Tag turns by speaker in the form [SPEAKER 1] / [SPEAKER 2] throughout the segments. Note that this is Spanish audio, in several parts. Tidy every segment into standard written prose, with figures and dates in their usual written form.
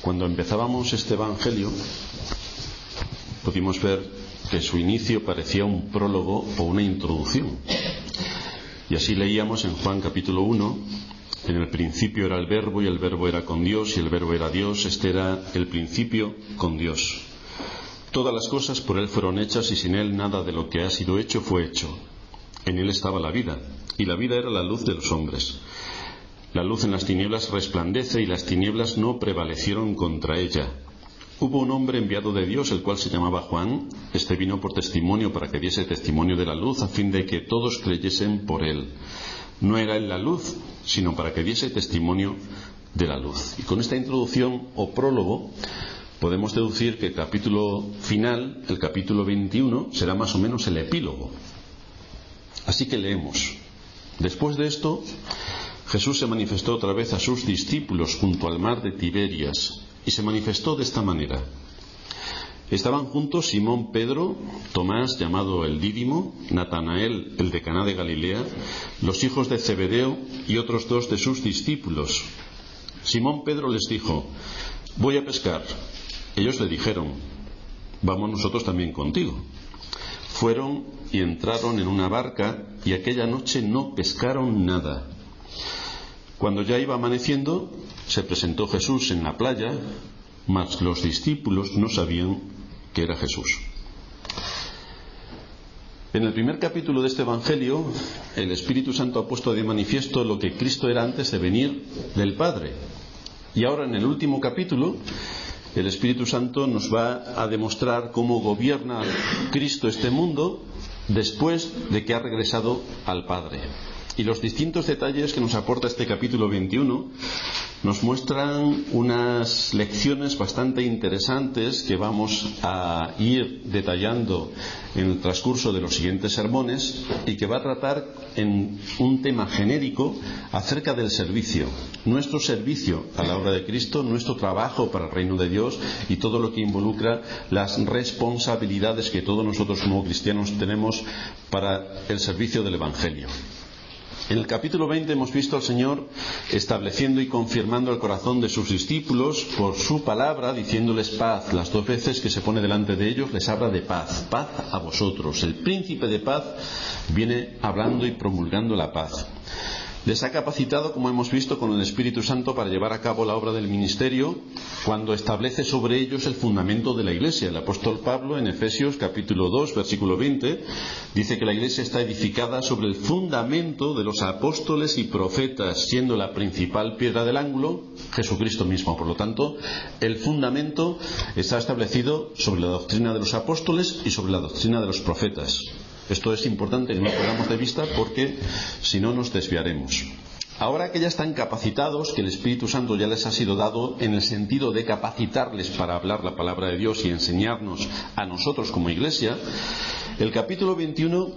[SPEAKER 1] Cuando empezábamos este Evangelio, pudimos ver que su inicio parecía un prólogo o una introducción. Y así leíamos en Juan capítulo 1, en el principio era el Verbo, y el Verbo era con Dios, y el Verbo era Dios. Este era el principio con Dios. Todas las cosas por Él fueron hechas, y sin Él nada de lo que ha sido hecho fue hecho. En Él estaba la vida, y la vida era la luz de los hombres. La luz en las tinieblas resplandece, y las tinieblas no prevalecieron contra ella. Hubo un hombre enviado de Dios, el cual se llamaba Juan. Este vino por testimonio, para que diese testimonio de la luz, a fin de que todos creyesen por él. No era él la luz, sino para que diese testimonio de la luz. Y con esta introducción o prólogo podemos deducir que el capítulo final, el capítulo 21, será más o menos el epílogo. Así que leemos. Después de esto, Jesús se manifestó otra vez a sus discípulos junto al mar de Tiberias, y se manifestó de esta manera. Estaban juntos Simón Pedro, Tomás llamado el Dídimo, Natanael el de Caná de Galilea, los hijos de Zebedeo y otros dos de sus discípulos. Simón Pedro les dijo: voy a pescar. Ellos le dijeron: vamos nosotros también contigo. Fueron y entraron en una barca, y aquella noche no pescaron nada. Cuando ya iba amaneciendo, se presentó Jesús en la playa, mas los discípulos no sabían que era Jesús. En el primer capítulo de este Evangelio, el Espíritu Santo ha puesto de manifiesto lo que Cristo era antes de venir del Padre. Y ahora en el último capítulo, el Espíritu Santo nos va a demostrar cómo gobierna Cristo este mundo después de que ha regresado al Padre. Y los distintos detalles que nos aporta este capítulo 21 nos muestran unas lecciones bastante interesantes que vamos a ir detallando en el transcurso de los siguientes sermones, y que va a tratar en un tema genérico acerca del servicio. Nuestro servicio a la obra de Cristo, nuestro trabajo para el reino de Dios y todo lo que involucra las responsabilidades que todos nosotros como cristianos tenemos para el servicio del Evangelio. En el capítulo 20 hemos visto al Señor estableciendo y confirmando el corazón de sus discípulos por su palabra, diciéndoles paz. Las dos veces que se pone delante de ellos les habla de paz. Paz a vosotros. El príncipe de paz viene hablando y promulgando la paz. Les ha capacitado, como hemos visto, con el Espíritu Santo para llevar a cabo la obra del ministerio, cuando establece sobre ellos el fundamento de la Iglesia. El apóstol Pablo, en Efesios capítulo 2, versículo 20, dice que la Iglesia está edificada sobre el fundamento de los apóstoles y profetas, siendo la principal piedra del ángulo Jesucristo mismo. Por lo tanto, el fundamento está establecido sobre la doctrina de los apóstoles y sobre la doctrina de los profetas. Esto es importante que no lo perdamos de vista, porque si no nos desviaremos. Ahora que ya están capacitados, que el Espíritu Santo ya les ha sido dado en el sentido de capacitarles para hablar la palabra de Dios y enseñarnos a nosotros como Iglesia, el capítulo 21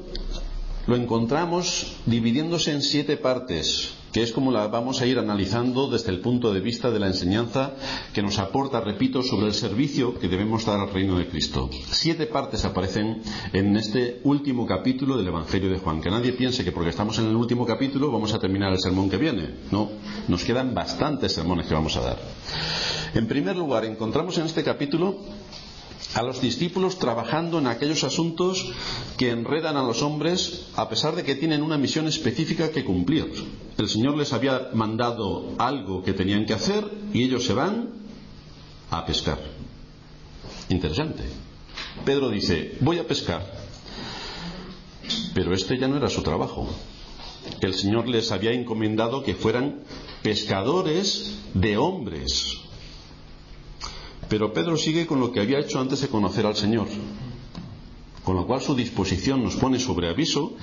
[SPEAKER 1] lo encontramos dividiéndose en 7 partes, que es como la vamos a ir analizando desde el punto de vista de la enseñanza que nos aporta, repito, sobre el servicio que debemos dar al reino de Cristo. 7 partes aparecen en este último capítulo del Evangelio de Juan. Que nadie piense que porque estamos en el último capítulo vamos a terminar el sermón que viene. No, nos quedan bastantes sermones que vamos a dar. En primer lugar, encontramos en este capítulo a los discípulos trabajando en aquellos asuntos que enredan a los hombres, a pesar de que tienen una misión específica que cumplir. El Señor les había mandado algo que tenían que hacer y ellos se van a pescar. Interesante. Pedro dice: voy a pescar. Pero este ya no era su trabajo. El Señor les había encomendado que fueran pescadores de hombres. Pero Pedro sigue con lo que había hecho antes de conocer al Señor, con lo cual su disposición nos pone sobre aviso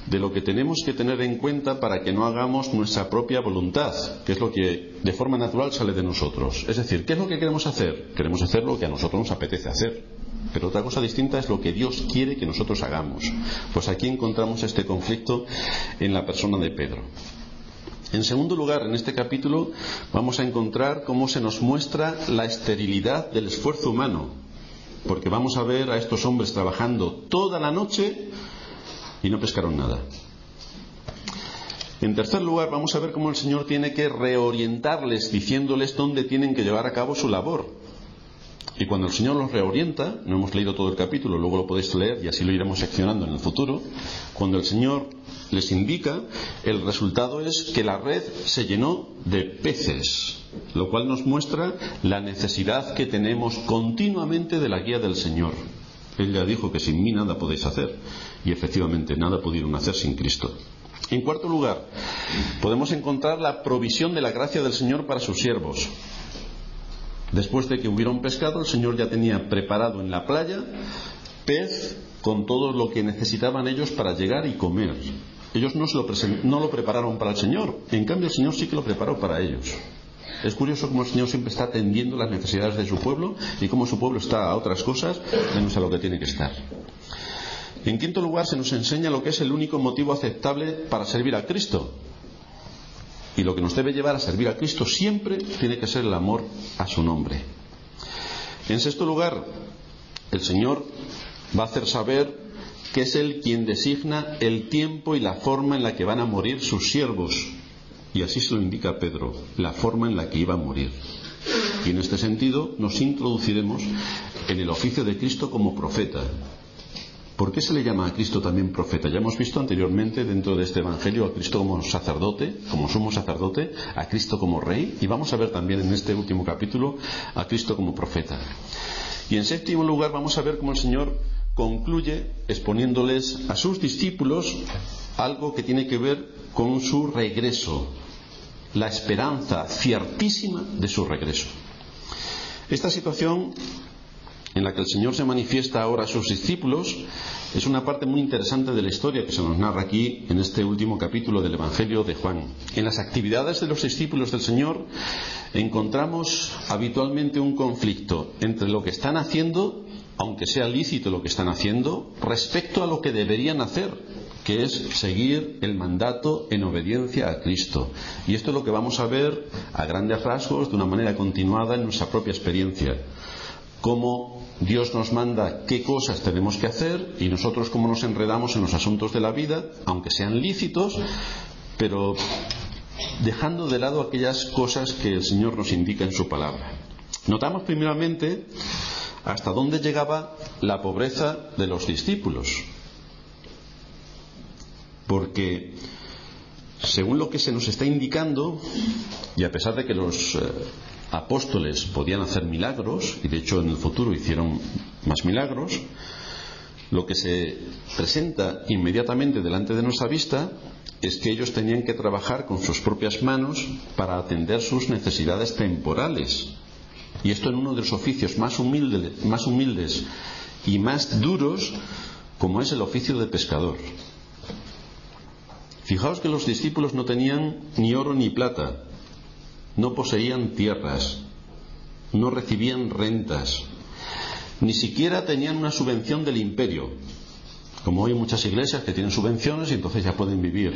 [SPEAKER 1] de lo que tenemos que tener en cuenta para que no hagamos nuestra propia voluntad, que es lo que de forma natural sale de nosotros. Es decir, ¿qué es lo que queremos hacer? Queremos hacer lo que a nosotros nos apetece hacer, pero otra cosa distinta es lo que Dios quiere que nosotros hagamos. Pues aquí encontramos este conflicto en la persona de Pedro. En segundo lugar, en este capítulo vamos a encontrar cómo se nos muestra la esterilidad del esfuerzo humano, porque vamos a ver a estos hombres trabajando toda la noche y no pescaron nada. En tercer lugar, vamos a ver cómo el Señor tiene que reorientarles, diciéndoles dónde tienen que llevar a cabo su labor. Y cuando el Señor los reorienta, no hemos leído todo el capítulo, luego lo podéis leer y así lo iremos seccionando en el futuro. Cuando el Señor les indica, el resultado es que la red se llenó de peces, lo cual nos muestra la necesidad que tenemos continuamente de la guía del Señor. Él ya dijo que sin mí nada podéis hacer, y efectivamente nada pudieron hacer sin Cristo. En cuarto lugar, podemos encontrar la provisión de la gracia del Señor para sus siervos. Después de que hubieron pescado, el Señor ya tenía preparado en la playa pez con todo lo que necesitaban ellos para llegar y comer. Ellos no lo prepararon para el Señor, en cambio el Señor sí que lo preparó para ellos. Es curioso cómo el Señor siempre está atendiendo las necesidades de su pueblo y cómo su pueblo está a otras cosas menos a lo que tiene que estar. En quinto lugar, se nos enseña lo que es el único motivo aceptable para servir a Cristo. Y lo que nos debe llevar a servir a Cristo siempre tiene que ser el amor a su nombre. En sexto lugar, el Señor va a hacer saber que es Él quien designa el tiempo y la forma en la que van a morir sus siervos. Y así se lo indica Pedro, la forma en la que iba a morir. Y en este sentido nos introduciremos en el oficio de Cristo como profeta. ¿Por qué se le llama a Cristo también profeta? Ya hemos visto anteriormente dentro de este Evangelio a Cristo como sacerdote, como sumo sacerdote, a Cristo como rey, y vamos a ver también en este último capítulo a Cristo como profeta. Y en séptimo lugar vamos a ver cómo el Señor concluye exponiéndoles a sus discípulos algo que tiene que ver con su regreso, la esperanza ciertísima de su regreso. Esta situación en la que el Señor se manifiesta ahora a sus discípulos es una parte muy interesante de la historia que se nos narra aquí en este último capítulo del Evangelio de Juan. En las actividades de los discípulos del Señor encontramos habitualmente un conflicto entre lo que están haciendo, aunque sea lícito lo que están haciendo, respecto a lo que deberían hacer, que es seguir el mandato en obediencia a Cristo. Y esto es lo que vamos a ver a grandes rasgos, de una manera continuada en nuestra propia experiencia. Cómo Dios nos manda qué cosas tenemos que hacer y nosotros cómo nos enredamos en los asuntos de la vida, aunque sean lícitos, pero dejando de lado aquellas cosas que el Señor nos indica en su palabra. Notamos primeramente hasta dónde llegaba la pobreza de los discípulos, porque según lo que se nos está indicando, y a pesar de que los apóstoles podían hacer milagros, y de hecho en el futuro hicieron más milagros, lo que se presenta inmediatamente delante de nuestra vista es que ellos tenían que trabajar con sus propias manos para atender sus necesidades temporales. Y esto en uno de los oficios más humildes y más duros, como es el oficio de pescador. Fijaos que los discípulos no tenían ni oro ni plata, no poseían tierras, no recibían rentas, ni siquiera tenían una subvención del imperio, como hoy muchas iglesias que tienen subvenciones y entonces ya pueden vivir.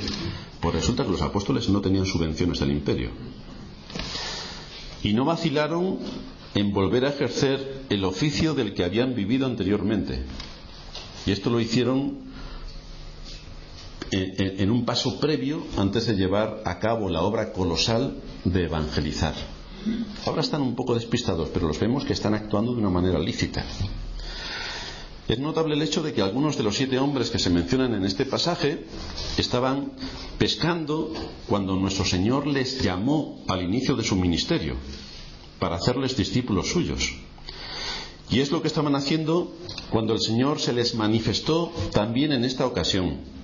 [SPEAKER 1] Pues resulta que los apóstoles no tenían subvenciones del imperio. Y no vacilaron en volver a ejercer el oficio del que habían vivido anteriormente. Y esto lo hicieron en un paso previo antes de llevar a cabo la obra colosal de evangelizar. Ahora están un poco despistados, pero los vemos que están actuando de una manera lícita. Es notable el hecho de que algunos de los 7 hombres que se mencionan en este pasaje estaban pescando cuando nuestro Señor les llamó al inicio de su ministerio para hacerles discípulos suyos. Y es lo que estaban haciendo cuando el Señor se les manifestó también en esta ocasión.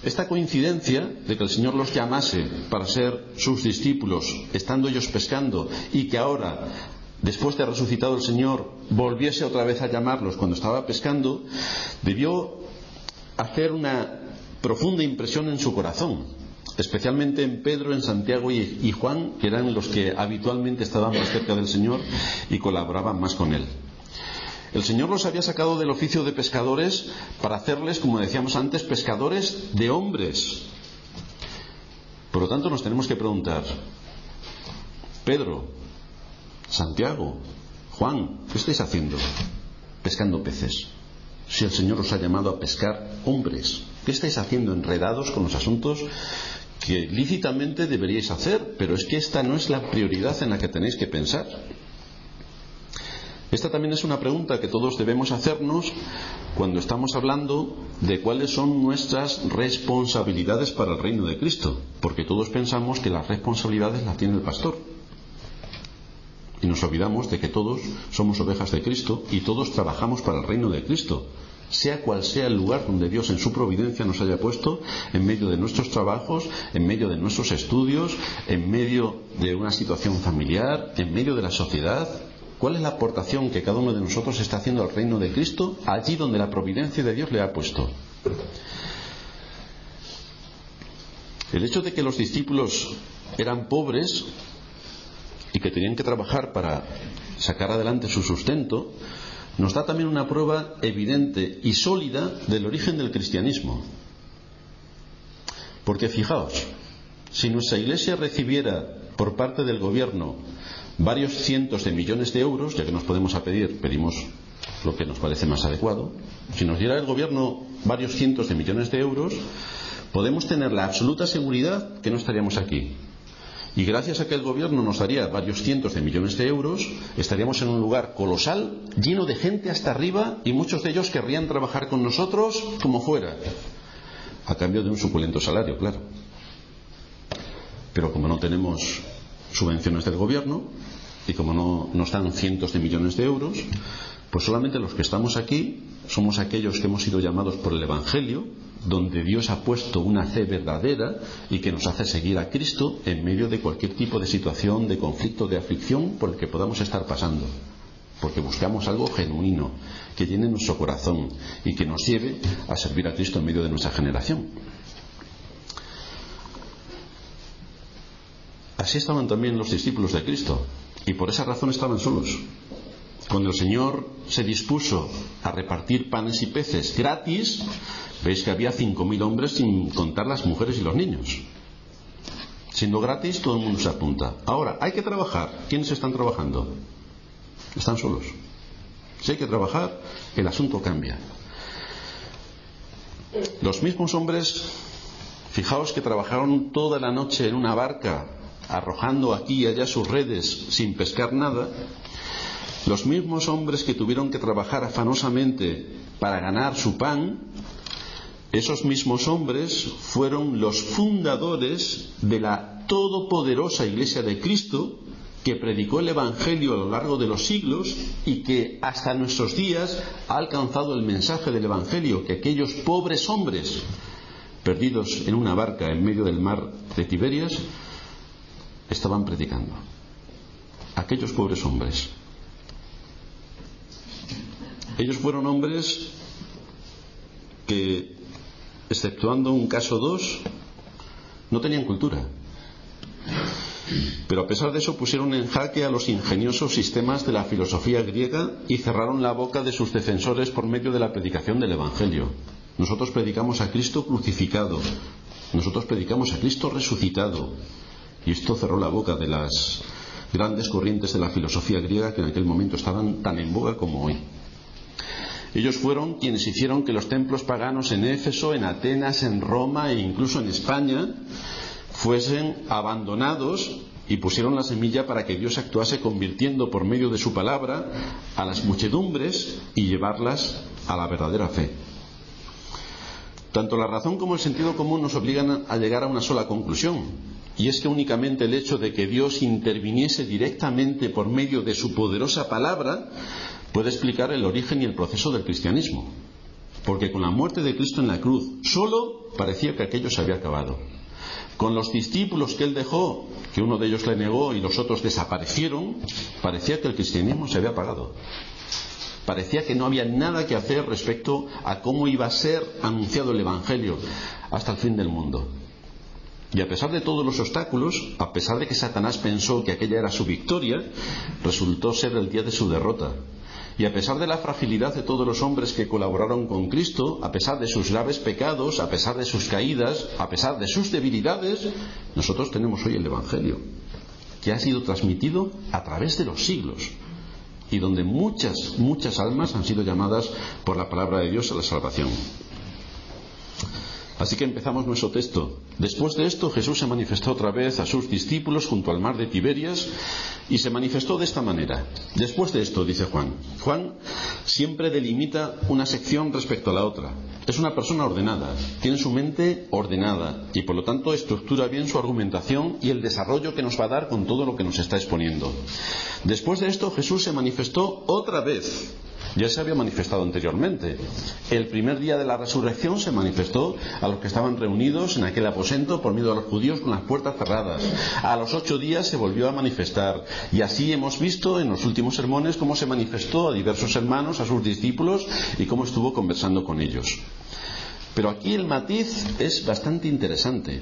[SPEAKER 1] Esta coincidencia de que el Señor los llamase para ser sus discípulos, estando ellos pescando, y que ahora, después de resucitado el Señor, volviese otra vez a llamarlos cuando estaba pescando, debió hacer una profunda impresión en su corazón, especialmente en Pedro, en Santiago y Juan, que eran los que habitualmente estaban más cerca del Señor y colaboraban más con Él. El Señor los había sacado del oficio de pescadores para hacerles, como decíamos antes, pescadores de hombres. Por lo tanto, nos tenemos que preguntar: Pedro, Santiago, Juan, ¿qué estáis haciendo? Pescando peces. Si el Señor os ha llamado a pescar hombres, ¿qué estáis haciendo enredados con los asuntos que lícitamente deberíais hacer, pero es que esta no es la prioridad en la que tenéis que pensar. Esta también es una pregunta que todos debemos hacernos cuando estamos hablando de cuáles son nuestras responsabilidades para el reino de Cristo, porque todos pensamos que las responsabilidades las tiene el pastor. Y nos olvidamos de que todos somos ovejas de Cristo y todos trabajamos para el reino de Cristo, sea cual sea el lugar donde Dios en su providencia nos haya puesto, en medio de nuestros trabajos, en medio de nuestros estudios, en medio de una situación familiar, en medio de la sociedad. ¿Cuál es la aportación que cada uno de nosotros está haciendo al reino de Cristo allí donde la providencia de Dios le ha puesto? El hecho de que los discípulos eran pobres y que tenían que trabajar para sacar adelante su sustento nos da también una prueba evidente y sólida del origen del cristianismo. Porque fijaos, si nuestra Iglesia recibiera por parte del gobierno varios cientos de millones de euros, ya que nos podemos pedir, pedimos lo que nos parece más adecuado, si nos diera el gobierno varios cientos de millones de euros, podemos tener la absoluta seguridad que no estaríamos aquí. Y gracias a que el gobierno nos daría varios cientos de millones de euros, estaríamos en un lugar colosal, lleno de gente hasta arriba, y muchos de ellos querrían trabajar con nosotros como fuera, a cambio de un suculento salario, claro. Pero como no tenemos subvenciones del gobierno, y como no nos dan cientos de millones de euros, pues solamente los que estamos aquí somos aquellos que hemos sido llamados por el Evangelio, donde Dios ha puesto una fe verdadera y que nos hace seguir a Cristo en medio de cualquier tipo de situación, de conflicto, de aflicción por el que podamos estar pasando, porque buscamos algo genuino, que llene nuestro corazón y que nos lleve a servir a Cristo en medio de nuestra generación. Así estaban también los discípulos de Cristo, y por esa razón estaban solos. Cuando el Señor se dispuso a repartir panes y peces gratis, veis que había 5.000 hombres sin contar las mujeres y los niños. Siendo gratis, todo el mundo se apunta. Ahora, hay que trabajar. ¿Quiénes están trabajando? Están solos. Si hay que trabajar, el asunto cambia. Los mismos hombres, fijaos que trabajaron toda la noche en una barca, arrojando aquí y allá sus redes sin pescar nada. Los mismos hombres que tuvieron que trabajar afanosamente para ganar su pan, esos mismos hombres fueron los fundadores de la todopoderosa Iglesia de Cristo, que predicó el Evangelio a lo largo de los siglos y que hasta nuestros días ha alcanzado el mensaje del Evangelio que aquellos pobres hombres perdidos en una barca en medio del mar de Tiberias estaban predicando. Aquellos pobres hombres. Ellos fueron hombres que, exceptuando un caso 2, no tenían cultura. Pero a pesar de eso pusieron en jaque a los ingeniosos sistemas de la filosofía griega y cerraron la boca de sus defensores por medio de la predicación del Evangelio. Nosotros predicamos a Cristo crucificado, nosotros predicamos a Cristo resucitado, y esto cerró la boca de las grandes corrientes de la filosofía griega que en aquel momento estaban tan en boga como hoy. Ellos fueron quienes hicieron que los templos paganos en Éfeso, en Atenas, en Roma e incluso en España fuesen abandonados y pusieron la semilla para que Dios actuase convirtiendo por medio de su palabra a las muchedumbres y llevarlas a la verdadera fe. Tanto la razón como el sentido común nos obligan a llegar a una sola conclusión, y es que únicamente el hecho de que Dios interviniese directamente por medio de su poderosa palabra puede explicar el origen y el proceso del cristianismo, porque con la muerte de Cristo en la cruz solo parecía que aquello se había acabado. Con los discípulos que él dejó, que uno de ellos le negó y los otros desaparecieron, parecía que el cristianismo se había apagado. Parecía que no había nada que hacer respecto a cómo iba a ser anunciado el Evangelio hasta el fin del mundo. Y a pesar de todos los obstáculos, a pesar de que Satanás pensó que aquella era su victoria, resultó ser el día de su derrota. Y a pesar de la fragilidad de todos los hombres que colaboraron con Cristo, a pesar de sus graves pecados, a pesar de sus caídas, a pesar de sus debilidades, nosotros tenemos hoy el Evangelio, que ha sido transmitido a través de los siglos, y donde muchas almas han sido llamadas por la palabra de Dios a la salvación. Así que empezamos nuestro texto. Después de esto, Jesús se manifestó otra vez a sus discípulos junto al mar de Tiberias y se manifestó de esta manera. Después de esto, dice Juan. Juan siempre delimita una sección respecto a la otra. Es una persona ordenada, tiene su mente ordenada y por lo tanto estructura bien su argumentación y el desarrollo que nos va a dar con todo lo que nos está exponiendo. Después de esto, Jesús se manifestó otra vez. Ya se había manifestado anteriormente. El primer día de la resurrección se manifestó a los que estaban reunidos en aquel aposento por miedo a los judíos con las puertas cerradas. A los 8 días se volvió a manifestar. Y así hemos visto en los últimos sermones cómo se manifestó a diversos hermanos, a sus discípulos, y cómo estuvo conversando con ellos. Pero aquí el matiz es bastante interesante.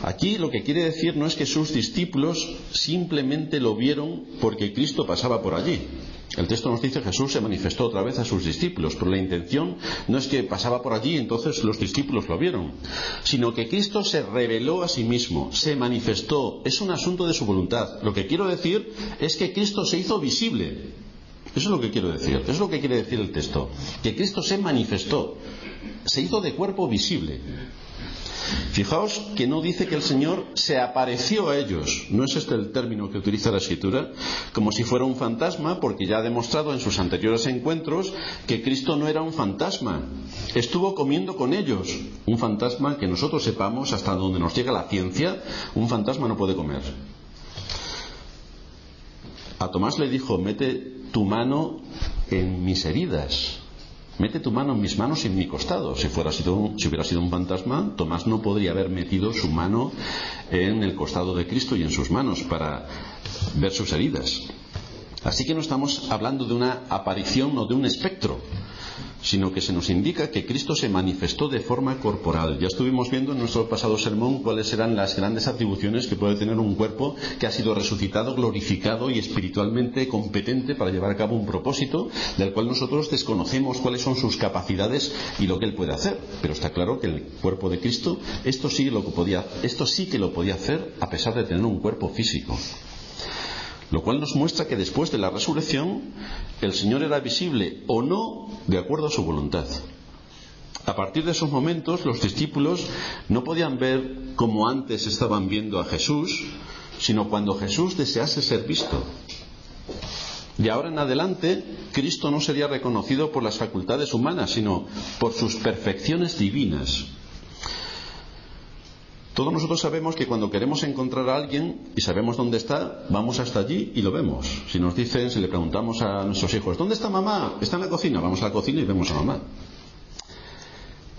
[SPEAKER 1] Aquí lo que quiere decir no es que sus discípulos simplemente lo vieron porque Cristo pasaba por allí. El texto nos dice que Jesús se manifestó otra vez a sus discípulos, pero la intención no es que pasaba por allí y entonces los discípulos lo vieron, sino que Cristo se reveló a sí mismo, se manifestó, es un asunto de su voluntad. Lo que quiero decir es que Cristo se hizo visible. Eso es lo que quiero decir, eso es lo que quiere decir el texto, que Cristo se manifestó, se hizo de cuerpo visible. Fijaos que no dice que el Señor se apareció a ellos, no es este el término que utiliza la Escritura, como si fuera un fantasma, porque ya ha demostrado en sus anteriores encuentros que Cristo no era un fantasma, estuvo comiendo con ellos. Un fantasma, que nosotros sepamos, hasta donde nos llega la ciencia, un fantasma no puede comer. A Tomás le dijo: mete tu mano en mis heridas. Mete tu mano en mis manos y en mi costado. Si hubiera sido un fantasma, Tomás no podría haber metido su mano en el costado de Cristo y en sus manos para ver sus heridas. Así que no estamos hablando de una aparición o de un espectro, sino que se nos indica que Cristo se manifestó de forma corporal. Ya estuvimos viendo en nuestro pasado sermón cuáles eran las grandes atribuciones que puede tener un cuerpo que ha sido resucitado, glorificado y espiritualmente competente para llevar a cabo un propósito del cual nosotros desconocemos cuáles son sus capacidades y lo que Él puede hacer. Pero está claro que el cuerpo de Cristo, esto sí que lo podía hacer a pesar de tener un cuerpo físico. Lo cual nos muestra que después de la resurrección el Señor era visible o no de acuerdo a su voluntad. A partir de esos momentos los discípulos no podían ver como antes estaban viendo a Jesús, sino cuando Jesús desease ser visto. De ahora en adelante Cristo no sería reconocido por las facultades humanas, sino por sus perfecciones divinas. Todos nosotros sabemos que cuando queremos encontrar a alguien y sabemos dónde está, vamos hasta allí y lo vemos. Si le preguntamos a nuestros hijos: ¿dónde está mamá? Está en la cocina. Vamos a la cocina y vemos a mamá.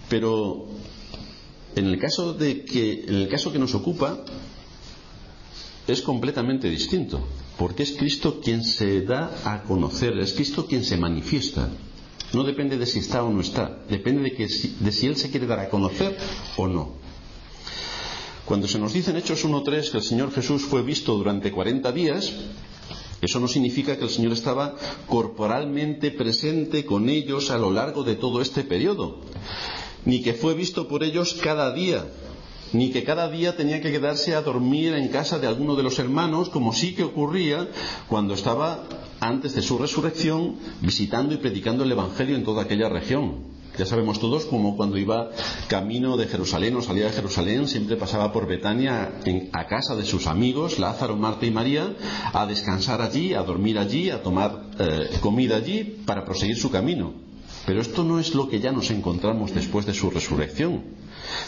[SPEAKER 1] Pero en el caso que nos ocupa es completamente distinto, porque es Cristo quien se da a conocer, es Cristo quien se manifiesta. No depende de si está o no está, depende de si Él se quiere dar a conocer o no. Cuando se nos dice en Hechos 1:3 que el Señor Jesús fue visto durante 40 días, eso no significa que el Señor estaba corporalmente presente con ellos a lo largo de todo este periodo, ni que fue visto por ellos cada día, ni que cada día tenía que quedarse a dormir en casa de alguno de los hermanos, como sí que ocurría cuando estaba antes de su resurrección visitando y predicando el Evangelio en toda aquella región. Ya sabemos todos como cuando iba camino de Jerusalén o salía de Jerusalén, siempre pasaba por Betania a casa de sus amigos, Lázaro, Marta y María, a descansar allí, a dormir allí, a tomar comida allí para proseguir su camino. Pero esto no es lo que ya nos encontramos después de su resurrección.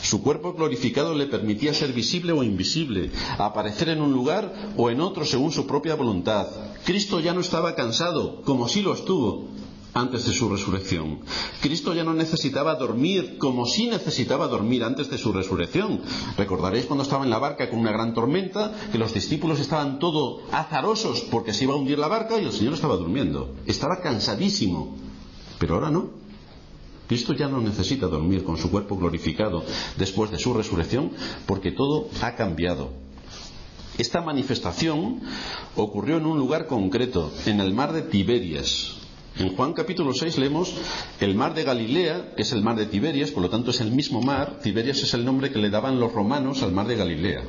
[SPEAKER 1] Su cuerpo glorificado le permitía ser visible o invisible, aparecer en un lugar o en otro según su propia voluntad. Cristo ya no estaba cansado, como sí lo estuvo antes de su resurrección. Cristo ya no necesitaba dormir como sí necesitaba dormir antes de su resurrección. Recordaréis cuando estaba en la barca con una gran tormenta, que los discípulos estaban todos azarosos porque se iba a hundir la barca y el Señor estaba durmiendo. Estaba cansadísimo. Pero ahora no. Cristo ya no necesita dormir con su cuerpo glorificado después de su resurrección, porque todo ha cambiado. Esta manifestación ocurrió en un lugar concreto, en el mar de Tiberias. En Juan capítulo 6 leemos el mar de Galilea, que es el mar de Tiberias, por lo tanto es el mismo mar. Tiberias es el nombre que le daban los romanos al mar de Galilea.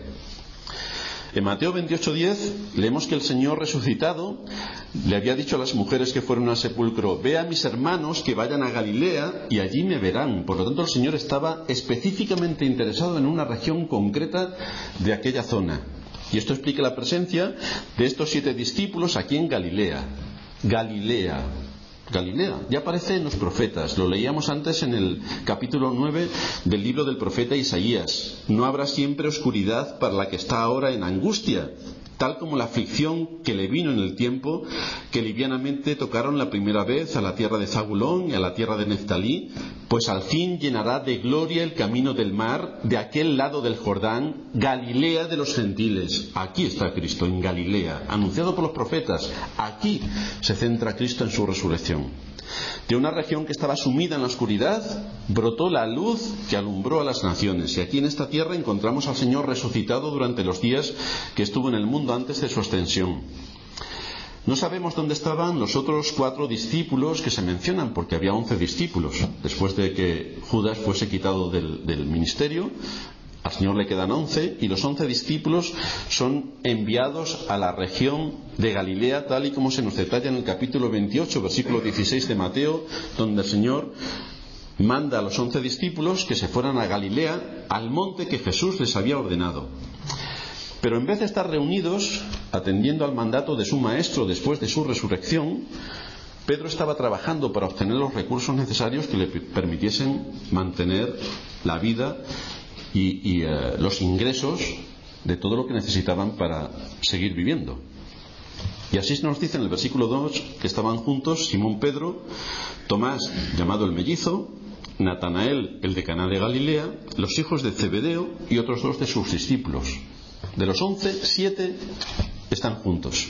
[SPEAKER 1] En Mateo 28:10 leemos que el Señor resucitado le había dicho a las mujeres que fueron al sepulcro: ve a mis hermanos que vayan a Galilea y allí me verán. Por lo tanto, el Señor estaba específicamente interesado en una región concreta de aquella zona. Y esto explica la presencia de estos 7 discípulos aquí en Galilea. Galilea, ya aparece en los profetas. Lo leíamos antes en el capítulo 9 del libro del profeta Isaías. No habrá siempre oscuridad para la que está ahora en angustia, tal como la aflicción que le vino en el tiempo que livianamente tocaron la primera vez a la tierra de Zabulón y a la tierra de Neftalí, pues al fin llenará de gloria el camino del mar de aquel lado del Jordán, Galilea de los gentiles. Aquí está Cristo, en Galilea, anunciado por los profetas. Aquí se centra Cristo en su resurrección. De una región que estaba sumida en la oscuridad, brotó la luz que alumbró a las naciones. Y aquí en esta tierra encontramos al Señor resucitado durante los días que estuvo en el mundo antes de su ascensión. No sabemos dónde estaban los otros 4 discípulos que se mencionan, porque había 11 discípulos. Después de que Judas fuese quitado del ministerio, al Señor le quedan 11, y los 11 discípulos son enviados a la región de Galilea, tal y como se nos detalla en el capítulo 28, versículo 16 de Mateo, donde el Señor manda a los 11 discípulos que se fueran a Galilea, al monte que Jesús les había ordenado. Pero en vez de estar reunidos atendiendo al mandato de su maestro después de su resurrección, Pedro estaba trabajando para obtener los recursos necesarios que le permitiesen mantener la vida y los ingresos de todo lo que necesitaban para seguir viviendo. Y así se nos dice en el versículo 2 que estaban juntos Simón Pedro, Tomás, llamado el mellizo, Natanael, el de Caná de Galilea, los hijos de Zebedeo y otros 2 de sus discípulos. De los 11, 7 están juntos.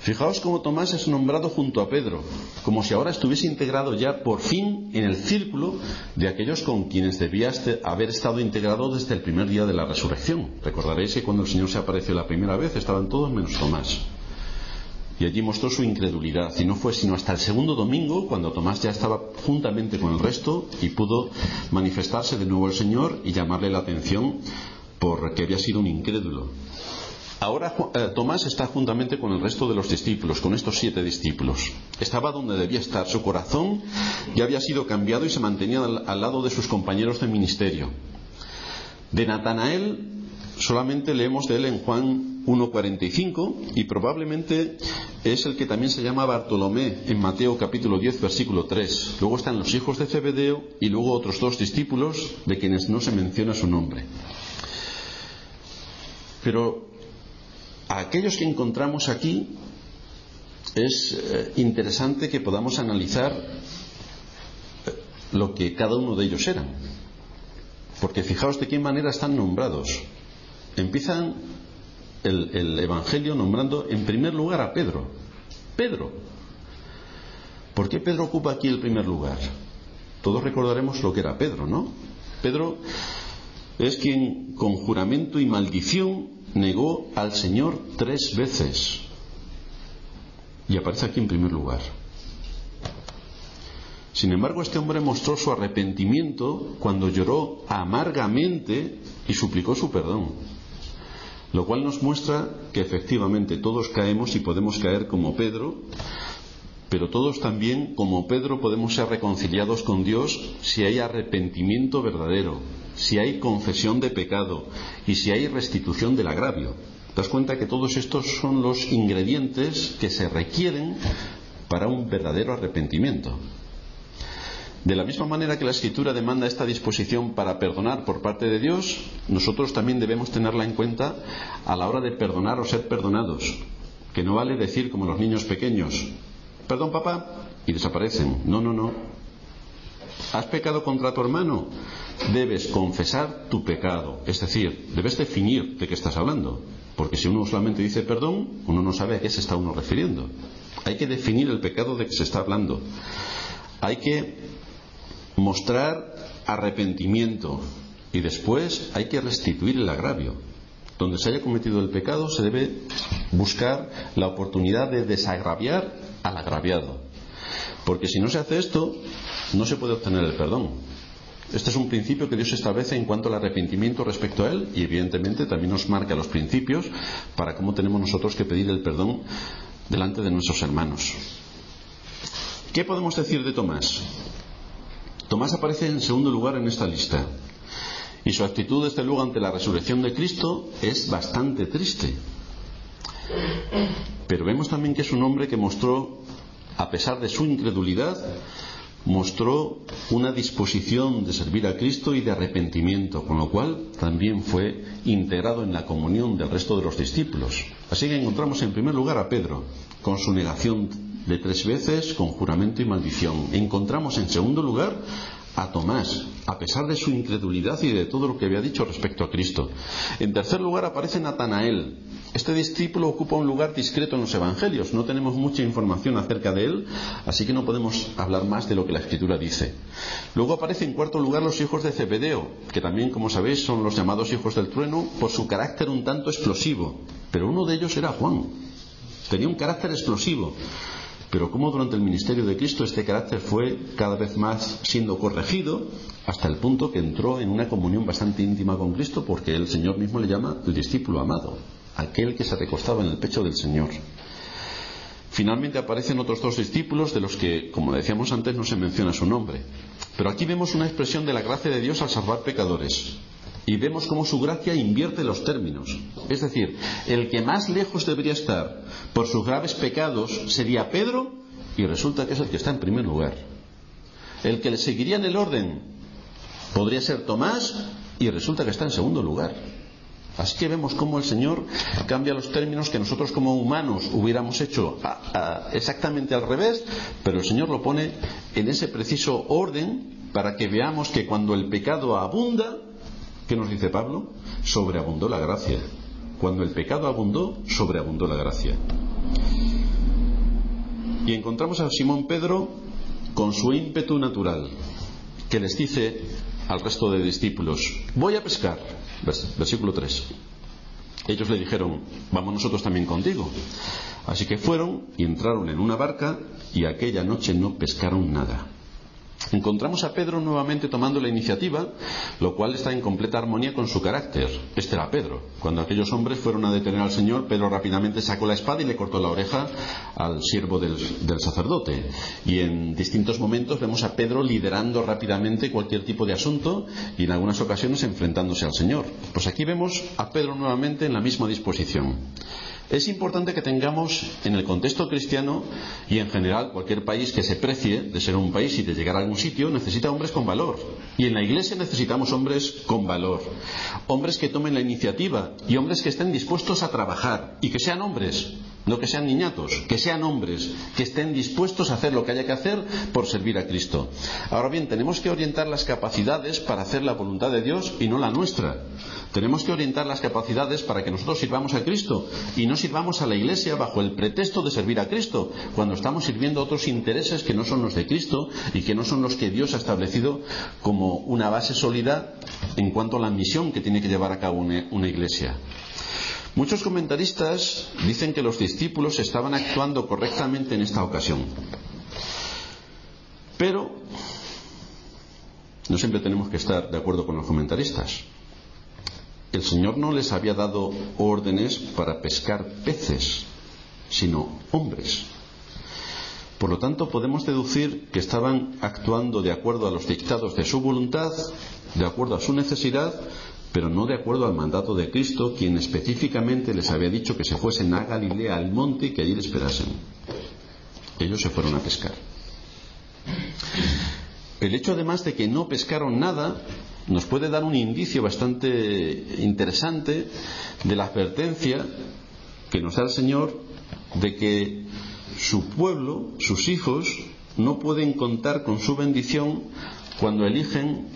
[SPEAKER 1] Fijaos cómo Tomás es nombrado junto a Pedro, como si ahora estuviese integrado ya por fin en el círculo de aquellos con quienes debía haber estado integrado desde el primer día de la resurrección. Recordaréis que cuando el Señor se apareció la primera vez estaban todos menos Tomás. Y allí mostró su incredulidad, y no fue sino hasta el segundo domingo cuando Tomás ya estaba juntamente con el resto y pudo manifestarse de nuevo el Señor y llamarle la atención porque había sido un incrédulo. Ahora Tomás está juntamente con el resto de los discípulos, con estos 7 discípulos. Estaba donde debía estar. Su corazón ya había sido cambiado y se mantenía al lado de sus compañeros de ministerio. De Natanael solamente leemos de él en Juan 1:45, y probablemente es el que también se llama Bartolomé en Mateo capítulo 10 versículo 3. Luego están los hijos de Zebedeo y luego otros 2 discípulos de quienes no se menciona su nombre. Pero a aquellos que encontramos aquí es interesante que podamos analizar lo que cada uno de ellos eran, porque fijaos de qué manera están nombrados. Empiezan el Evangelio nombrando en primer lugar a Pedro. Pedro. ¿Por qué Pedro ocupa aquí el primer lugar? Todos recordaremos lo que era Pedro, ¿no? Pedro es quien con juramento y maldición negó al Señor 3 veces. Y aparece aquí en primer lugar. Sin embargo, este hombre mostró su arrepentimiento cuando lloró amargamente y suplicó su perdón. Lo cual nos muestra que efectivamente todos caemos y podemos caer como Pedro, pero todos también, como Pedro, podemos ser reconciliados con Dios si hay arrepentimiento verdadero, si hay confesión de pecado y si hay restitución del agravio. ¿Te das cuenta que todos estos son los ingredientes que se requieren para un verdadero arrepentimiento? De la misma manera que la Escritura demanda esta disposición para perdonar por parte de Dios, nosotros también debemos tenerla en cuenta a la hora de perdonar o ser perdonados. Que no vale decir como los niños pequeños: perdón, papá, y desaparecen. No. ¿Has pecado contra tu hermano? Debes confesar tu pecado. Es decir, debes definir de qué estás hablando. Porque si uno solamente dice perdón, uno no sabe a qué se está uno refiriendo. Hay que definir el pecado de que se está hablando. Hay que mostrar arrepentimiento y después hay que restituir el agravio. Donde se haya cometido el pecado se debe buscar la oportunidad de desagraviar al agraviado, porque si no se hace esto no se puede obtener el perdón. Este es un principio que Dios establece en cuanto al arrepentimiento respecto a Él, y evidentemente también nos marca los principios para cómo tenemos nosotros que pedir el perdón delante de nuestros hermanos. ¿Qué podemos decir de Tomás? Tomás aparece en segundo lugar en esta lista, y su actitud desde luego ante la resurrección de Cristo es bastante triste. Pero vemos también que es un hombre que mostró, a pesar de su incredulidad, mostró una disposición de servir a Cristo y de arrepentimiento, con lo cual también fue integrado en la comunión del resto de los discípulos. Así que encontramos en primer lugar a Pedro, con su negación de 3 veces, con juramento y maldición. Encontramos en segundo lugar a Tomás, a pesar de su incredulidad y de todo lo que había dicho respecto a Cristo. En tercer lugar aparece Natanael. Este discípulo ocupa un lugar discreto en los evangelios. No tenemos mucha información acerca de él, así que no podemos hablar más de lo que la Escritura dice. Luego aparece en cuarto lugar los hijos de Zebedeo, que también, como sabéis, son los llamados hijos del trueno por su carácter un tanto explosivo. Pero uno de ellos era Juan. Tenía un carácter explosivo. Pero como durante el ministerio de Cristo este carácter fue cada vez más siendo corregido, hasta el punto que entró en una comunión bastante íntima con Cristo, porque el Señor mismo le llama el discípulo amado, aquel que se recostaba en el pecho del Señor. Finalmente aparecen otros 2 discípulos de los que, como decíamos antes, no se menciona su nombre. Pero aquí vemos una expresión de la gracia de Dios al salvar pecadores. Y vemos cómo su gracia invierte los términos. Es decir, el que más lejos debería estar por sus graves pecados sería Pedro, y resulta que es el que está en primer lugar. El que le seguiría en el orden podría ser Tomás, y resulta que está en segundo lugar. Así que vemos cómo el Señor cambia los términos que nosotros como humanos hubiéramos hecho exactamente al revés, pero el Señor lo pone en ese preciso orden para que veamos que cuando el pecado abunda, ¿qué nos dice Pablo? Sobreabundó la gracia. Cuando el pecado abundó, sobreabundó la gracia. Y encontramos a Simón Pedro con su ímpetu natural, que les dice al resto de discípulos: voy a pescar. Versículo 3. Ellos le dijeron: vamos nosotros también contigo. Así que fueron y entraron en una barca, y aquella noche no pescaron nada. Encontramos a Pedro nuevamente tomando la iniciativa, lo cual está en completa armonía con su carácter. Este era Pedro. Cuando aquellos hombres fueron a detener al Señor, Pedro rápidamente sacó la espada y le cortó la oreja al siervo del sacerdote. Y en distintos momentos vemos a Pedro liderando rápidamente cualquier tipo de asunto y en algunas ocasiones enfrentándose al Señor. Pues aquí vemos a Pedro nuevamente en la misma disposición. Es importante que tengamos en el contexto cristiano y en general cualquier país que se precie de ser un país y de llegar a algún sitio necesita hombres con valor. Y en la Iglesia necesitamos hombres con valor. Hombres que tomen la iniciativa y hombres que estén dispuestos a trabajar. Y que sean hombres, no que sean niñatos, que sean hombres, que estén dispuestos a hacer lo que haya que hacer por servir a Cristo. Ahora bien, tenemos que orientar las capacidades para hacer la voluntad de Dios y no la nuestra. Tenemos que orientar las capacidades para que nosotros sirvamos a Cristo y no sirvamos a la Iglesia bajo el pretexto de servir a Cristo, cuando estamos sirviendo a otros intereses que no son los de Cristo y que no son los que Dios ha establecido como una base sólida en cuanto a la misión que tiene que llevar a cabo una Iglesia. Muchos comentaristas dicen que los discípulos estaban actuando correctamente en esta ocasión. Pero no siempre tenemos que estar de acuerdo con los comentaristas. El Señor no les había dado órdenes para pescar peces, sino hombres. Por lo tanto, podemos deducir que estaban actuando de acuerdo a los dictados de su voluntad, de acuerdo a su necesidad, pero no de acuerdo al mandato de Cristo, quien específicamente les había dicho que se fuesen a Galilea, al monte, y que allí le esperasen. Ellos se fueron a pescar. El hecho, además, de que no pescaron nada nos puede dar un indicio bastante interesante de la advertencia que nos da el Señor de que su pueblo, sus hijos, no pueden contar con su bendición cuando eligen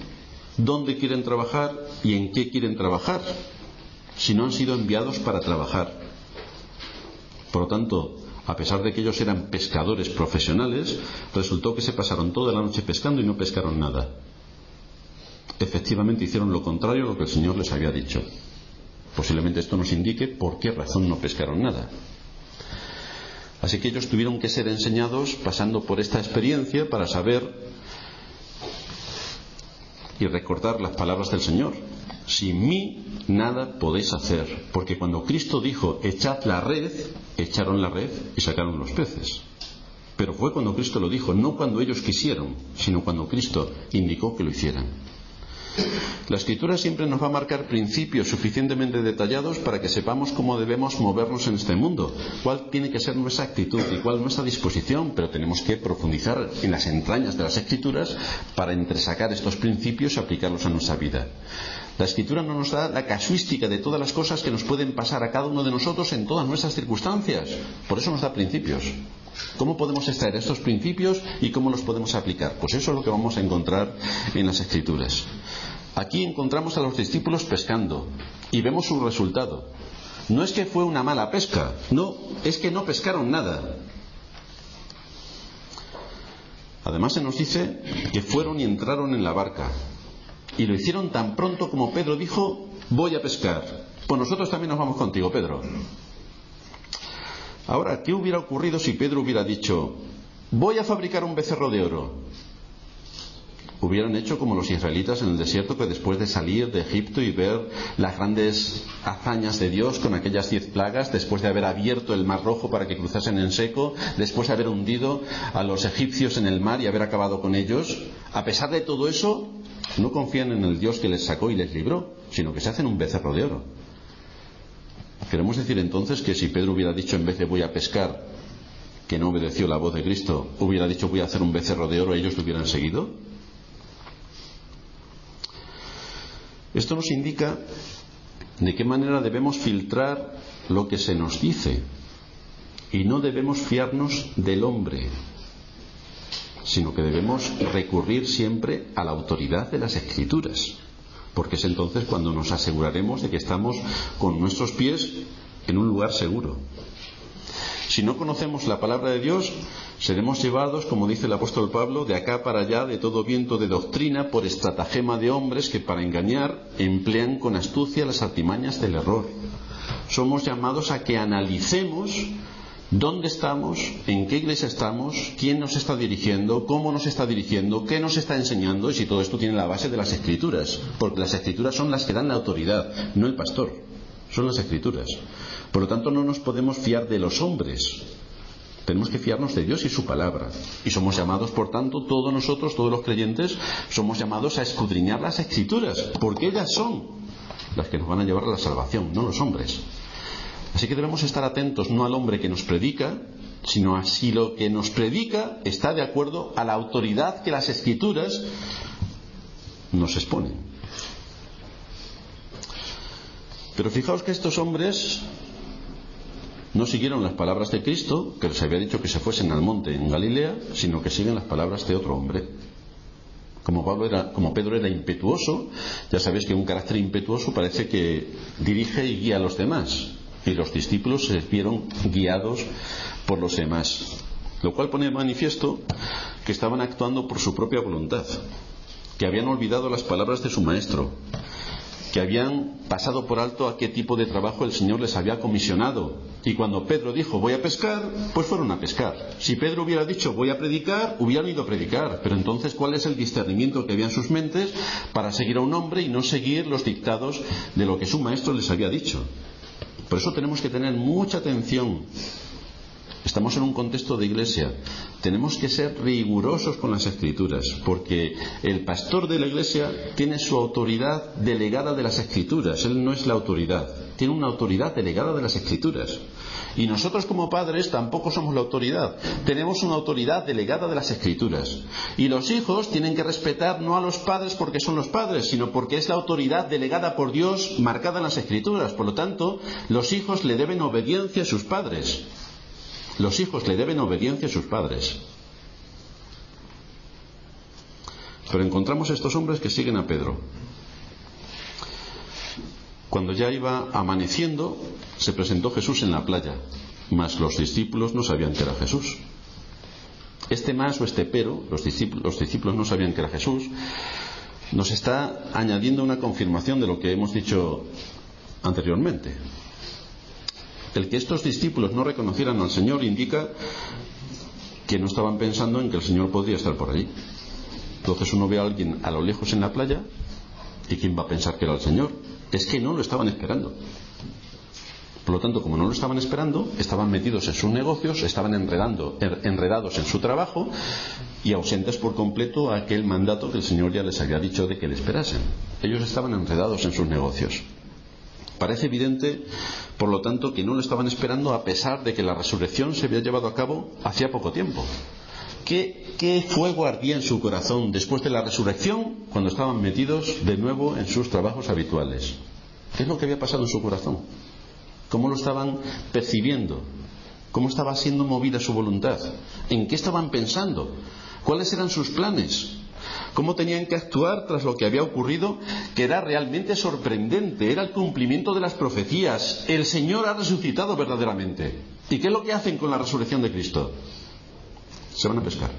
[SPEAKER 1] dónde quieren trabajar y en qué quieren trabajar, si no han sido enviados para trabajar. Por lo tanto, a pesar de que ellos eran pescadores profesionales, resultó que se pasaron toda la noche pescando y no pescaron nada. Efectivamente hicieron lo contrario a lo que el Señor les había dicho. Posiblemente esto nos indique por qué razón no pescaron nada. Así que ellos tuvieron que ser enseñados pasando por esta experiencia para saber y recordar las palabras del Señor. Sin mí nada podéis hacer, porque cuando Cristo dijo echad la red, echaron la red y sacaron los peces. Pero fue cuando Cristo lo dijo, no cuando ellos quisieron, sino cuando Cristo indicó que lo hicieran. La Escritura siempre nos va a marcar principios suficientemente detallados para que sepamos cómo debemos movernos en este mundo, cuál tiene que ser nuestra actitud y cuál nuestra disposición, pero tenemos que profundizar en las entrañas de las Escrituras para entresacar estos principios y aplicarlos a nuestra vida. La Escritura no nos da la casuística de todas las cosas que nos pueden pasar a cada uno de nosotros en todas nuestras circunstancias, por eso nos da principios. ¿Cómo podemos extraer estos principios y cómo los podemos aplicar? Pues eso es lo que vamos a encontrar en las Escrituras. Aquí encontramos a los discípulos pescando y vemos su resultado. No es que fue una mala pesca, no, es que no pescaron nada. Además se nos dice que fueron y entraron en la barca y lo hicieron tan pronto como Pedro dijo, voy a pescar. Pues nosotros también nos vamos contigo, Pedro. Ahora, ¿qué hubiera ocurrido si Pedro hubiera dicho, voy a fabricar un becerro de oro? Hubieran hecho como los israelitas en el desierto, que después de salir de Egipto y ver las grandes hazañas de Dios con aquellas 10 plagas, después de haber abierto el mar rojo para que cruzasen en seco, después de haber hundido a los egipcios en el mar y haber acabado con ellos, a pesar de todo eso, no confían en el Dios que les sacó y les libró, sino que se hacen un becerro de oro. ¿Queremos decir entonces que si Pedro hubiera dicho en vez de voy a pescar, que no obedeció la voz de Cristo, hubiera dicho voy a hacer un becerro de oro, ellos lo hubieran seguido? Esto nos indica de qué manera debemos filtrar lo que se nos dice y no debemos fiarnos del hombre, sino que debemos recurrir siempre a la autoridad de las Escrituras, porque es entonces cuando nos aseguraremos de que estamos con nuestros pies en un lugar seguro. Si no conocemos la palabra de Dios, seremos llevados, como dice el apóstol Pablo, de acá para allá de todo viento de doctrina por estratagema de hombres que para engañar emplean con astucia las artimañas del error. Somos llamados a que analicemos dónde estamos, en qué iglesia estamos, quién nos está dirigiendo, cómo nos está dirigiendo, qué nos está enseñando y si todo esto tiene la base de las Escrituras, porque las Escrituras son las que dan la autoridad, no el pastor, son las Escrituras. Por lo tanto, no nos podemos fiar de los hombres. Tenemos que fiarnos de Dios y su palabra. Y somos llamados, por tanto, todos nosotros, todos los creyentes, somos llamados a escudriñar las Escrituras, porque ellas son las que nos van a llevar a la salvación, no los hombres. Así que debemos estar atentos no al hombre que nos predica, sino a si lo que nos predica está de acuerdo a la autoridad que las Escrituras nos exponen. Pero fijaos que estos hombres no siguieron las palabras de Cristo, que les había dicho que se fuesen al monte en Galilea, sino que siguen las palabras de otro hombre. Como Pedro era impetuoso, ya sabéis que un carácter impetuoso parece que dirige y guía a los demás, y los discípulos se vieron guiados por los demás, lo cual pone de manifiesto que estaban actuando por su propia voluntad, que habían olvidado las palabras de su maestro, que habían pasado por alto a qué tipo de trabajo el Señor les había comisionado. Y cuando Pedro dijo voy a pescar, pues fueron a pescar. Si Pedro hubiera dicho voy a predicar, hubieran ido a predicar. Pero entonces, ¿cuál es el discernimiento que había en sus mentes para seguir a un hombre y no seguir los dictados de lo que su maestro les había dicho? Por eso tenemos que tener mucha atención. Estamos en un contexto de iglesia. Tenemos que ser rigurosos con las Escrituras, porque el pastor de la iglesia tiene su autoridad delegada de las Escrituras. Él no es la autoridad, tiene una autoridad delegada de las Escrituras. Y nosotros como padres tampoco somos la autoridad, tenemos una autoridad delegada de las Escrituras. Y los hijos tienen que respetar no a los padres porque son los padres, sino porque es la autoridad delegada por Dios marcada en las Escrituras. Por lo tanto, los hijos le deben obediencia a sus padres. Los hijos le deben obediencia a sus padres. Pero encontramos estos hombres que siguen a Pedro. Cuando ya iba amaneciendo, se presentó Jesús en la playa, mas los discípulos no sabían que era Jesús. Este mas o este pero, los discípulos no sabían que era Jesús, nos está añadiendo una confirmación de lo que hemos dicho anteriormente. El que estos discípulos no reconocieran al Señor indica que no estaban pensando en que el Señor podría estar por allí. Entonces uno ve a alguien a lo lejos en la playa, ¿y quién va a pensar que era el Señor? Es que no lo estaban esperando. Por lo tanto, como no lo estaban esperando, estaban metidos en sus negocios, estaban enredados en su trabajo y ausentes por completo a aquel mandato que el Señor ya les había dicho de que le esperasen. Ellos estaban enredados en sus negocios. Parece evidente, por lo tanto, que no lo estaban esperando a pesar de que la resurrección se había llevado a cabo hacía poco tiempo. ¿Qué fuego ardía en su corazón después de la resurrección cuando estaban metidos de nuevo en sus trabajos habituales? ¿Qué es lo que había pasado en su corazón? ¿Cómo lo estaban percibiendo? ¿Cómo estaba siendo movida su voluntad? ¿En qué estaban pensando? ¿Cuáles eran sus planes? ¿Cómo tenían que actuar tras lo que había ocurrido? Que era realmente sorprendente, era el cumplimiento de las profecías. El Señor ha resucitado verdaderamente. ¿Y qué es lo que hacen con la resurrección de Cristo? Se van a pescar.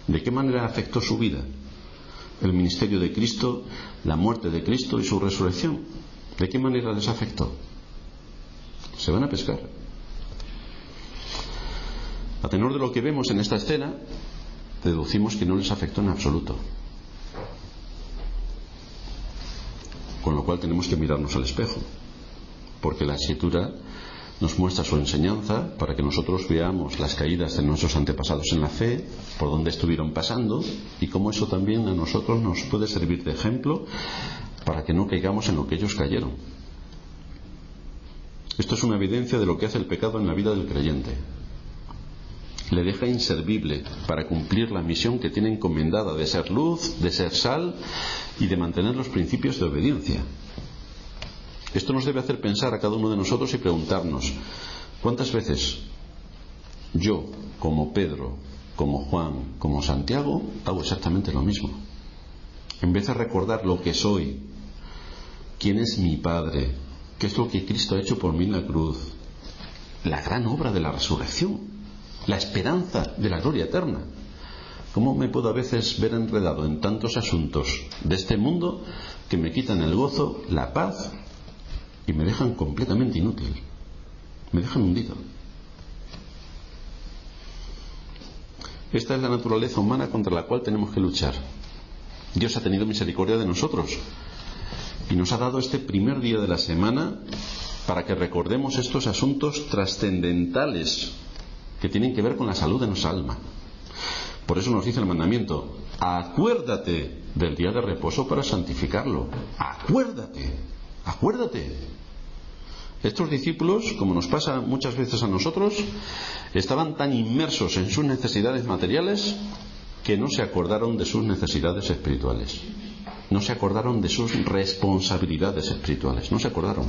[SPEAKER 1] ¿De qué manera afectó su vida el ministerio de Cristo, la muerte de Cristo y su resurrección? ¿De qué manera les afectó? Se van a pescar. A tenor de lo que vemos en esta escena, deducimos que no les afectó en absoluto. Con lo cual tenemos que mirarnos al espejo, porque la Escritura nos muestra su enseñanza para que nosotros veamos las caídas de nuestros antepasados en la fe, por dónde estuvieron pasando, y cómo eso también a nosotros nos puede servir de ejemplo para que no caigamos en lo que ellos cayeron. Esto es una evidencia de lo que hace el pecado en la vida del creyente. Le deja inservible para cumplir la misión que tiene encomendada de ser luz, de ser sal y de mantener los principios de obediencia. Esto nos debe hacer pensar a cada uno de nosotros y preguntarnos: ¿cuántas veces yo, como Pedro, como Juan, como Santiago, hago exactamente lo mismo? En vez de recordar lo que soy, quién es mi Padre, qué es lo que Cristo ha hecho por mí en la cruz, la gran obra de la resurrección, la esperanza de la gloria eterna, ¿cómo me puedo a veces ver enredado en tantos asuntos de este mundo que me quitan el gozo, la paz y me dejan completamente inútil, me dejan hundido? Esta es la naturaleza humana contra la cual tenemos que luchar. Dios ha tenido misericordia de nosotros y nos ha dado este primer día de la semana para que recordemos estos asuntos trascendentales que tienen que ver con la salud de nuestra alma. Por eso nos dice el mandamiento: acuérdate del día de reposo para santificarlo. Acuérdate. Estos discípulos, como nos pasa muchas veces a nosotros, estaban tan inmersos en sus necesidades materiales que no se acordaron de sus necesidades espirituales. No se acordaron de sus responsabilidades espirituales. No se acordaron.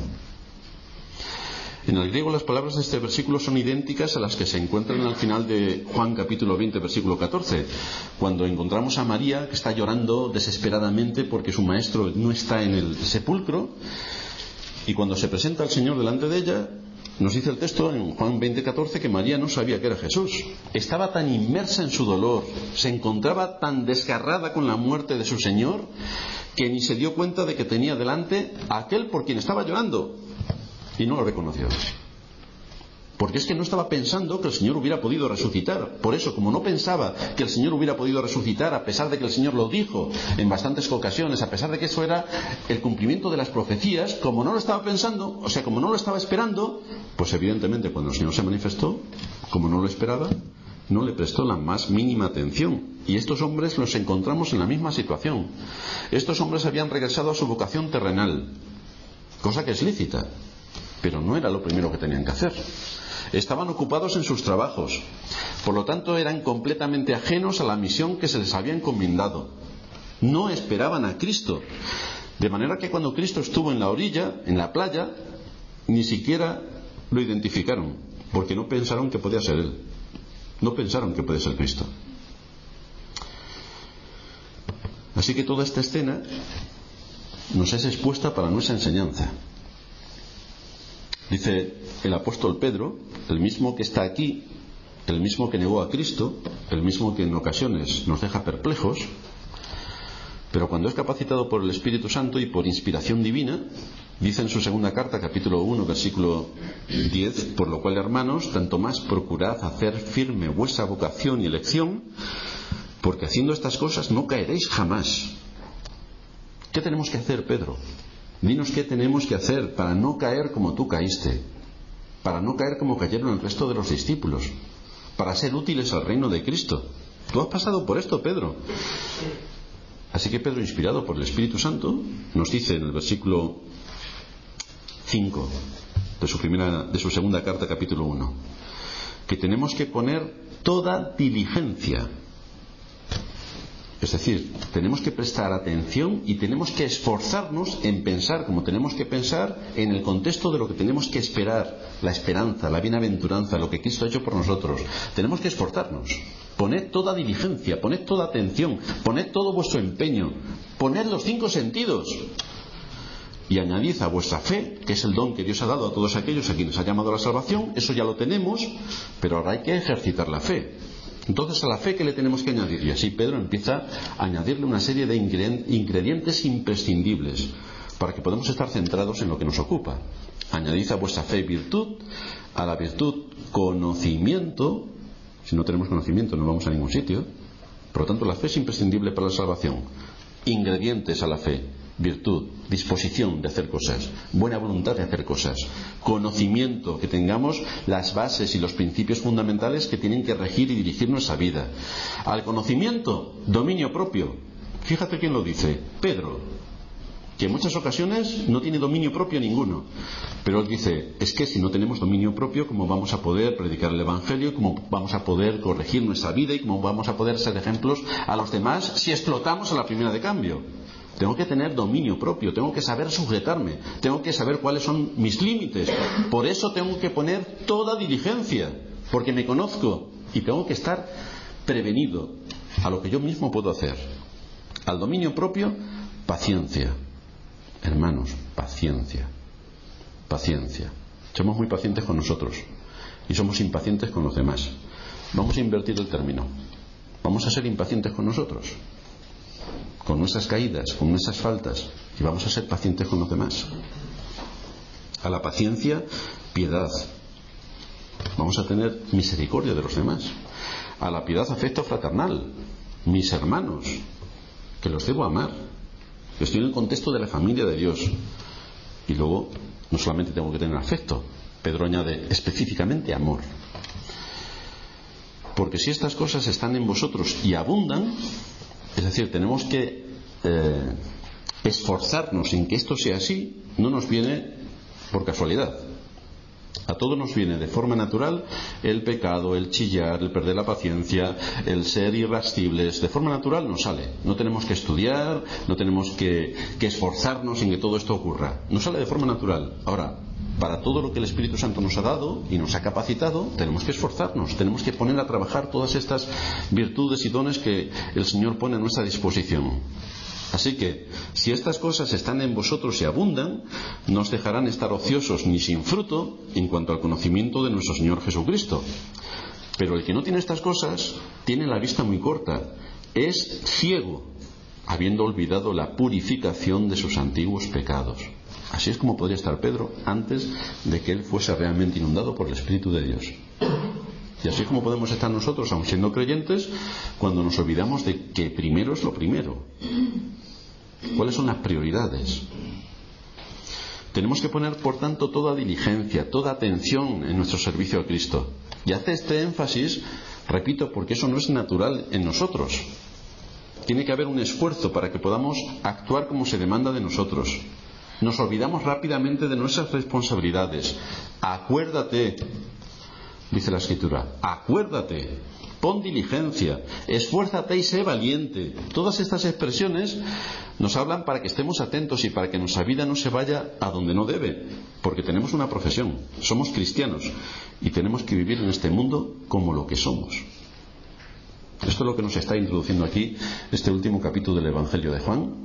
[SPEAKER 1] En el griego las palabras de este versículo son idénticas a las que se encuentran al final de Juan capítulo 20, versículo 14, cuando encontramos a María que está llorando desesperadamente porque su maestro no está en el sepulcro, y cuando se presenta el Señor delante de ella, nos dice el texto en Juan 20, 14 que María no sabía que era Jesús. Estaba tan inmersa en su dolor, se encontraba tan desgarrada con la muerte de su Señor, que ni se dio cuenta de que tenía delante a aquel por quien estaba llorando. Y no lo reconoció. Porque es que no estaba pensando que el Señor hubiera podido resucitar. Por eso, como no pensaba que el Señor hubiera podido resucitar, a pesar de que el Señor lo dijo en bastantes ocasiones, a pesar de que eso era el cumplimiento de las profecías, como no lo estaba pensando, o sea, como no lo estaba esperando, pues evidentemente cuando el Señor se manifestó, como no lo esperaba, no le prestó la más mínima atención. Y estos hombres los encontramos en la misma situación. Estos hombres habían regresado a su vocación terrenal, cosa que es lícita, pero no era lo primero que tenían que hacer. Estaban ocupados en sus trabajos, por lo tanto eran completamente ajenos a la misión que se les había encomendado. No esperaban a Cristo, de manera que cuando Cristo estuvo en la orilla, en la playa, ni siquiera lo identificaron, porque no pensaron que podía ser Él. No pensaron que podía ser Cristo. Así que toda esta escena nos es expuesta para nuestra enseñanza. Dice el apóstol Pedro, el mismo que está aquí, el mismo que negó a Cristo, el mismo que en ocasiones nos deja perplejos, pero cuando es capacitado por el Espíritu Santo y por inspiración divina, Dice en su segunda carta, capítulo 1, versículo 10: por lo cual, hermanos, tanto más procurad hacer firme vuestra vocación y elección, porque haciendo estas cosas no caeréis jamás. ¿Qué tenemos que hacer, Pedro? Dinos qué tenemos que hacer para no caer como tú caíste, para no caer como cayeron el resto de los discípulos, para ser útiles al reino de Cristo. Tú has pasado por esto, Pedro. Así que Pedro, inspirado por el Espíritu Santo, nos dice en el versículo 5 de su segunda carta, capítulo 1, que tenemos que poner toda diligencia. Es decir, tenemos que prestar atención y tenemos que esforzarnos en pensar como tenemos que pensar en el contexto de lo que tenemos que esperar, la esperanza, la bienaventuranza, lo que Cristo ha hecho por nosotros. Tenemos que esforzarnos. Poned toda diligencia, poned toda atención, poned todo vuestro empeño, poned los 5 sentidos. Y añadid a vuestra fe, que es el don que Dios ha dado a todos aquellos a quienes ha llamado a la salvación. Eso ya lo tenemos, pero ahora hay que ejercitar la fe. Entonces, a la fe, ¿qué le tenemos que añadir? Y así Pedro empieza a añadirle una serie de ingredientes imprescindibles para que podamos estar centrados en lo que nos ocupa. Añadid a vuestra fe virtud, a la virtud conocimiento. Si no tenemos conocimiento no vamos a ningún sitio. Por lo tanto, la fe es imprescindible para la salvación. Ingredientes a la fe: virtud, disposición de hacer cosas, buena voluntad de hacer cosas, conocimiento, que tengamos las bases y los principios fundamentales que tienen que regir y dirigir nuestra vida. Al conocimiento, dominio propio. Fíjate quién lo dice: Pedro, que en muchas ocasiones no tiene dominio propio ninguno, pero él dice: es que si no tenemos dominio propio, ¿cómo vamos a poder predicar el Evangelio? ¿Cómo vamos a poder corregir nuestra vida? ¿Y cómo vamos a poder ser ejemplos a los demás si explotamos a la primera de cambio? Tengo que tener dominio propio, tengo que saber sujetarme, tengo que saber cuáles son mis límites. Por eso tengo que poner toda diligencia, porque me conozco y tengo que estar prevenido a lo que yo mismo puedo hacer. Al dominio propio, paciencia. Hermanos, paciencia. Paciencia. Somos muy pacientes con nosotros y somos impacientes con los demás. Vamos a invertir el término. Vamos a ser impacientes con nosotros, con nuestras caídas, con nuestras faltas, y vamos a ser pacientes con los demás. A la paciencia, piedad. Vamos a tener misericordia de los demás. A la piedad, afecto fraternal. Mis hermanos, que los debo amar. Estoy en el contexto de la familia de Dios. Y luego, no solamente tengo que tener afecto, Pedro añade específicamente amor. Porque si estas cosas están en vosotros y abundan, es decir, tenemos que esforzarnos en que esto sea así, no nos viene por casualidad. A todos nos viene de forma natural el pecado, el chillar, el perder la paciencia, el ser irascibles. De forma natural nos sale. No tenemos que estudiar, no tenemos que esforzarnos en que todo esto ocurra. Nos sale de forma natural. Ahora, para todo lo que el Espíritu Santo nos ha dado y nos ha capacitado, tenemos que esforzarnos, tenemos que poner a trabajar todas estas virtudes y dones que el Señor pone a nuestra disposición. Así que, si estas cosas están en vosotros y abundan, no os dejarán estar ociosos ni sin fruto en cuanto al conocimiento de nuestro Señor Jesucristo. Pero el que no tiene estas cosas tiene la vista muy corta, es ciego, habiendo olvidado la purificación de sus antiguos pecados. Así es como podría estar Pedro antes de que él fuese realmente inundado por el Espíritu de Dios. Y así es como podemos estar nosotros, aun siendo creyentes, cuando nos olvidamos de que primero es lo primero. ¿Cuáles son las prioridades? Tenemos que poner, por tanto, toda diligencia, toda atención en nuestro servicio a Cristo. Y hace este énfasis, repito, porque eso no es natural en nosotros. Tiene que haber un esfuerzo para que podamos actuar como se demanda de nosotros. Nos olvidamos rápidamente de nuestras responsabilidades. Acuérdate, dice la Escritura, acuérdate, pon diligencia, esfuérzate y sé valiente. Todas estas expresiones nos hablan para que estemos atentos y para que nuestra vida no se vaya a donde no debe, porque tenemos una profesión, somos cristianos y tenemos que vivir en este mundo como lo que somos. Esto es lo que nos está introduciendo aquí este último capítulo del Evangelio de Juan,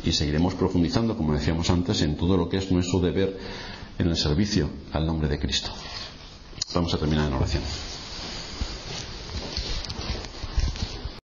[SPEAKER 1] y seguiremos profundizando, como decíamos antes, en todo lo que es nuestro deber en el servicio al nombre de Cristo. Vamos a terminar en oración.